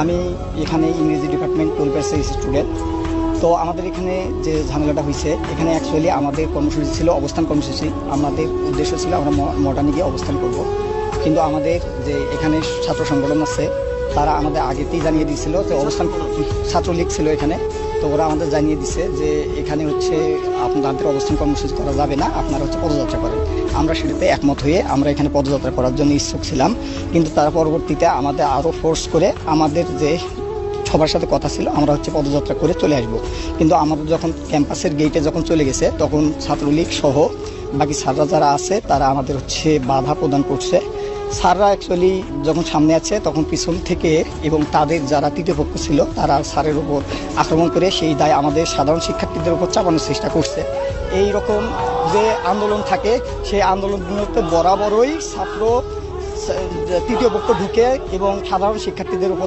আমি এখানে ইংরেজি ডিপার্টমেন্ট 12 স্টুডেন্ট। তো আমাদের এখানে যে ঝামেলাটা হয়েছে, এখানে অ্যাকচুয়ালি আমাদের কর্মসূচি ছিল অবস্থান কর্মসূচি। আমাদের উদ্দেশ্য ছিল আমরা মডার্নে গিয়ে অবস্থান করব, কিন্তু আমাদের যে এখানে ছাত্র সংগঠন আছে তারা আমাদের আগেতেই জানিয়ে দিয়েছিল যে অবস্থান, ছাত্রলীগ ছিল এখানে, তো ওরা আমাদের জানিয়ে দিছে যে এখানে হচ্ছে আপনাদের অবস্থান কর্মসূচি করা যাবে না, আপনারা হচ্ছে পদযাত্রা করেন। আমরা সেটাতে একমত হয়ে আমরা এখানে পদযাত্রা করার জন্য ইচ্ছুক ছিলাম, কিন্তু তারা পরবর্তীতে আমাদের আরও ফোর্স করে, আমাদের যে সবার সাথে কথা ছিল আমরা হচ্ছে পদযাত্রা করে চলে আসব, কিন্তু আমাদের যখন ক্যাম্পাসের গেটে যখন চলে গেছে তখন ছাত্রলীগ সহ বাকি স্যাররা যারা আছে তারা আমাদের হচ্ছে বাধা প্রদান করছে। স্যাররা অ্যাকচুয়ালি যখন সামনে আছে তখন পিছন থেকে এবং তাদের যারা তৃতীয় পক্ষ ছিল তারা স্যারের উপর আক্রমণ করে সেই দায় আমাদের সাধারণ শিক্ষার্থীদের উপর চাপানোর চেষ্টা করছে। এই রকম যে আন্দোলন থাকে সেই আন্দোলনগুলোতে বরাবরই ছাত্র তৃতীয় পক্ষ ঢুকে এবং সাধারণ শিক্ষার্থীদের উপর